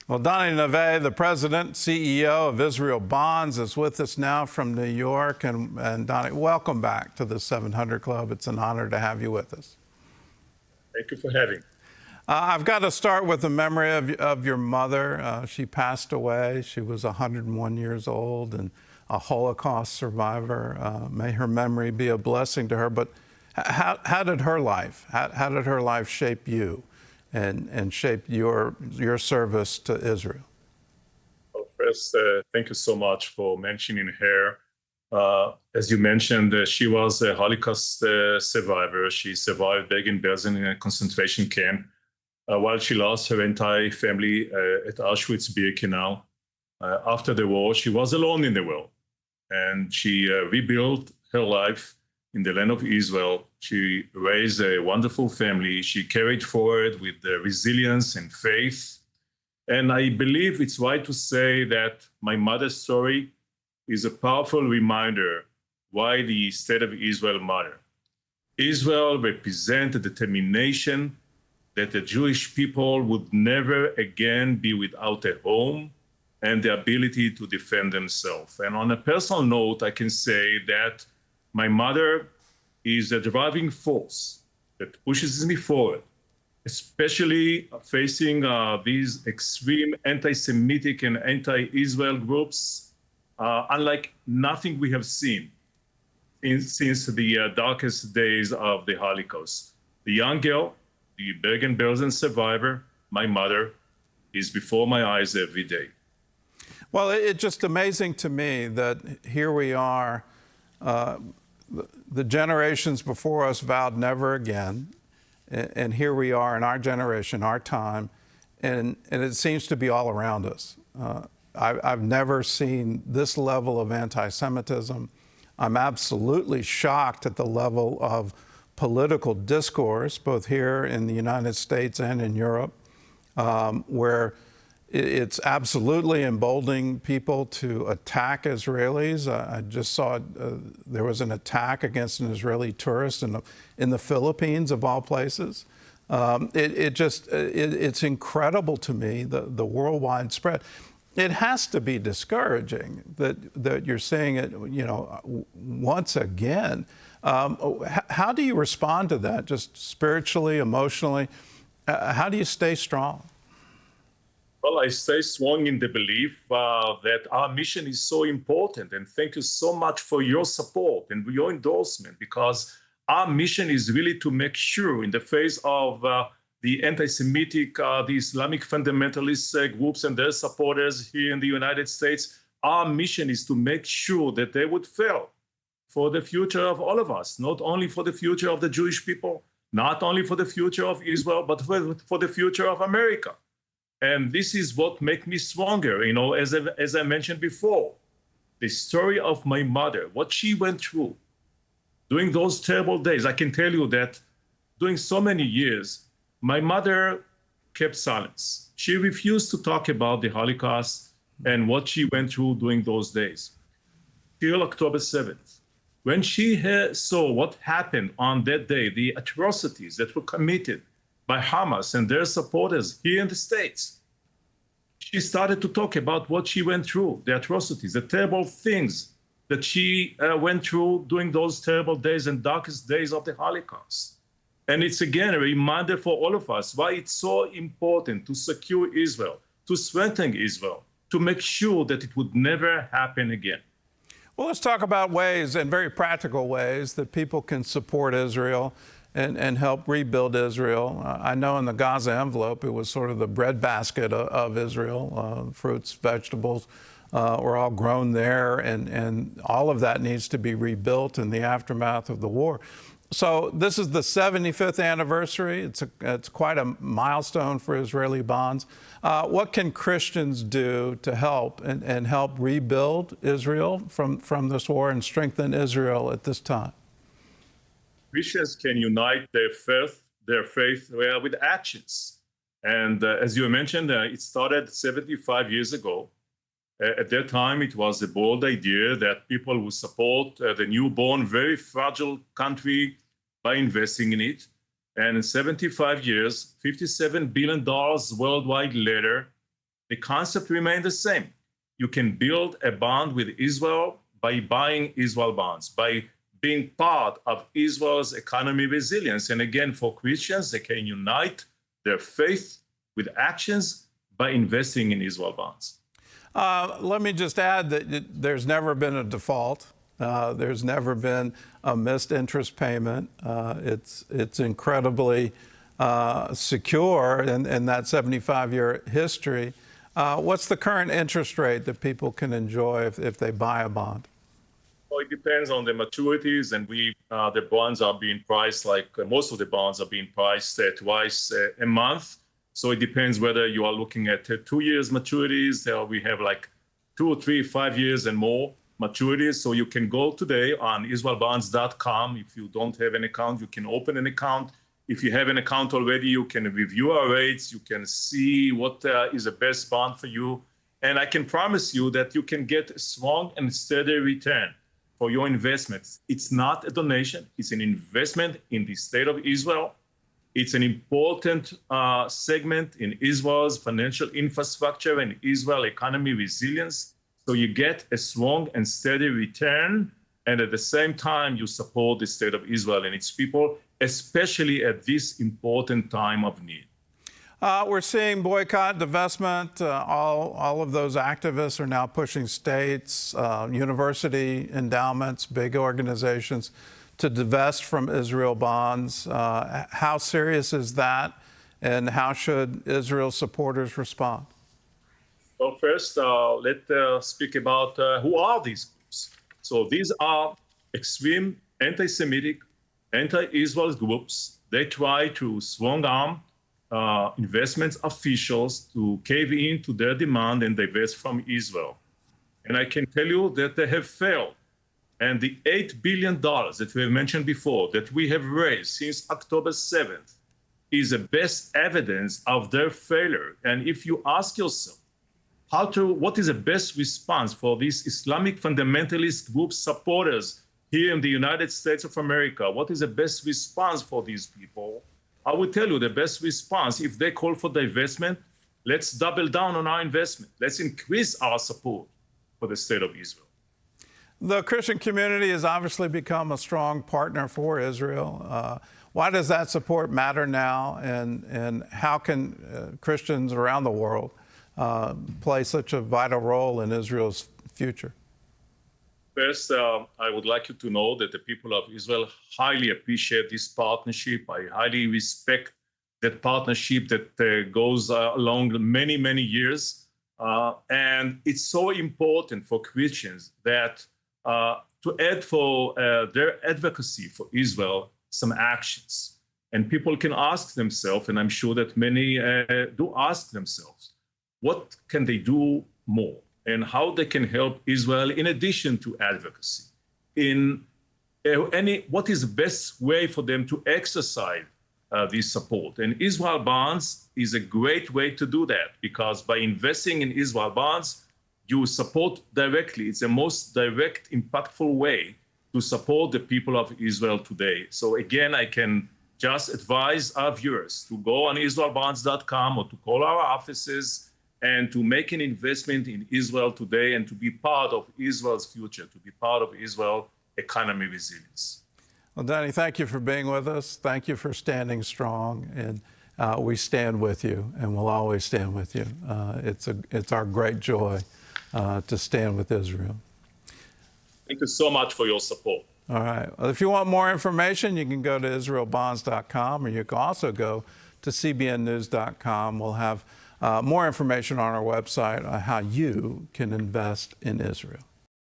Well, Dani Naveh, the president, CEO of Israel Bonds, is with us now from New York. And Dani, welcome back to the 700 Club. It's an honor to have you with us. Thank you for having me. I've got to start with the memory of your mother. She passed away. She was 101 years old and a Holocaust survivor. May her memory be a blessing to her. But how did her life shape you and shape your service to Israel? Well, first, thank you so much for mentioning her. As you mentioned, she was a Holocaust survivor. She survived Bergen-Belsen in a concentration camp. While she lost her entire family at Auschwitz-Birkenau, after the war, she was alone in the world. And she rebuilt her life in the land of Israel. She raised a wonderful family. She carried forward with resilience and faith. And I believe it's right to say that my mother's story is a powerful reminder why the state of Israel matters. Israel represents a determination that the Jewish people would never again be without a home and the ability to defend themselves. And on a personal note, I can say that my mother is a driving force that pushes me forward, especially facing these extreme anti-Semitic and anti-Israel groups, unlike nothing we have seen since the darkest days of the Holocaust. The young girl, the Bergen-Belsen survivor, my mother, is before my eyes every day. Well, it's just amazing to me that here we are, the generations before us vowed never again, and here we are in our generation, our time, and it seems to be all around us. I've never seen this level of anti-Semitism. I'm absolutely shocked at the level of political discourse, both here in the United States and in Europe, where it's absolutely emboldening people to attack Israelis. I just saw there was an attack against an Israeli tourist in the Philippines, of all places. It's incredible to me, the worldwide spread. It has to be discouraging that you're seeing it, once again. How do you respond to that, just spiritually, emotionally? How do you stay strong? Well, I stay strong in the belief that our mission is so important. And thank you so much for your support and your endorsement, because our mission is really to make sure, in the face of the anti-Semitic, the Islamic fundamentalist groups and their supporters here in the United States, our mission is to make sure that they would fail for the future of all of us, not only for the future of the Jewish people, not only for the future of Israel, but for the future of America. And this is what makes me stronger. As I mentioned before, the story of my mother, what she went through during those terrible days. I can tell you that during so many years, my mother kept silence. She refused to talk about the Holocaust and what she went through during those days, till October 7th. When she saw what happened on that day, the atrocities that were committed by Hamas and their supporters here in the States, she started to talk about what she went through, the atrocities, the terrible things that she went through during those terrible days and darkest days of the Holocaust. And it's, again, a reminder for all of us why it's so important to secure Israel, to strengthen Israel, to make sure that it would never happen again. Well, let's talk about ways, and very practical ways, that people can support Israel and help rebuild Israel. I know in the Gaza envelope, it was sort of the breadbasket of Israel. Fruits, vegetables were all grown there, and all of that needs to be rebuilt in the aftermath of the war. So this is the 75th anniversary. It's quite a milestone for Israeli Bonds. What can Christians do to help and help rebuild Israel from this war and strengthen Israel at this time? Christians can unite their faith with actions. And as you mentioned, it started 75 years ago. At that time, it was a bold idea that people would support the newborn, very fragile country by investing in it. And in 75 years, $57 billion worldwide later, the concept remains the same. You can build a bond with Israel by buying Israel bonds, by being part of Israel's economy resilience. And again, for Christians, they can unite their faith with actions by investing in Israel bonds. Let me just add that there's never been a default. There's never been a missed interest payment. It's incredibly secure in that 75-year history. What's the current interest rate that people can enjoy if they buy a bond? Well, it depends on the maturities, and the bonds are being priced most of the bonds are being priced twice a month. So it depends whether you are looking at 2 years maturities. We have 2, 3, 5 years and more maturities. So you can go today on israelbonds.com. If you don't have an account, you can open an account. If you have an account already, you can review our rates. You can see what is the best bond for you. And I can promise you that you can get a strong and steady return for your investments. It's not a donation. It's an investment in the state of Israel. It's an important segment in Israel's financial infrastructure and Israel economy resilience. So you get a strong and steady return, and at the same time, you support the state of Israel and its people, especially at this important time of need. We're seeing boycott, divestment. All of those activists are now pushing states, university endowments, big organizations to divest from Israel bonds. How serious is that, and how should Israel supporters respond? Well, first, let's speak about who are these groups. So these are extreme anti-Semitic, anti-Israel groups. They try to strong-arm investment officials to cave in to their demand and divest from Israel. And I can tell you that they have failed. And the $8 billion that we have mentioned before, that we have raised since October 7th, is the best evidence of their failure. And if you ask yourself, what is the best response for these Islamic fundamentalist group supporters here in the United States of America? What is the best response for these people? I will tell you the best response. If they call for divestment, let's double down on our investment. Let's increase our support for the state of Israel. The Christian community has obviously become a strong partner for Israel. Why does that support matter now, and how can Christians around the world play such a vital role in Israel's future? First, I would like you to know that the people of Israel highly appreciate this partnership. I highly respect that partnership that goes along many, many years. And it's so important for Christians that to add for their advocacy for Israel some actions. And people can ask themselves, and I'm sure that many do ask themselves, what can they do more? And how they can help Israel in addition to advocacy? What is the best way for them to exercise this support? And Israel bonds is a great way to do that, because by investing in Israel bonds, you support directly. It's the most direct, impactful way to support the people of Israel today. So again, I can just advise our viewers to go on israelbonds.com or to call our offices and to make an investment in Israel today and to be part of Israel's future, to be part of Israel's economy resilience. Well, Dani, thank you for being with us. Thank you for standing strong. And we stand with you, and we'll always stand with you. It's our great joy to stand with Israel. Thank you so much for your support. All right. Well, if you want more information, you can go to israelbonds.com, or you can also go to cbnnews.com. We'll have more information on our website on how you can invest in Israel.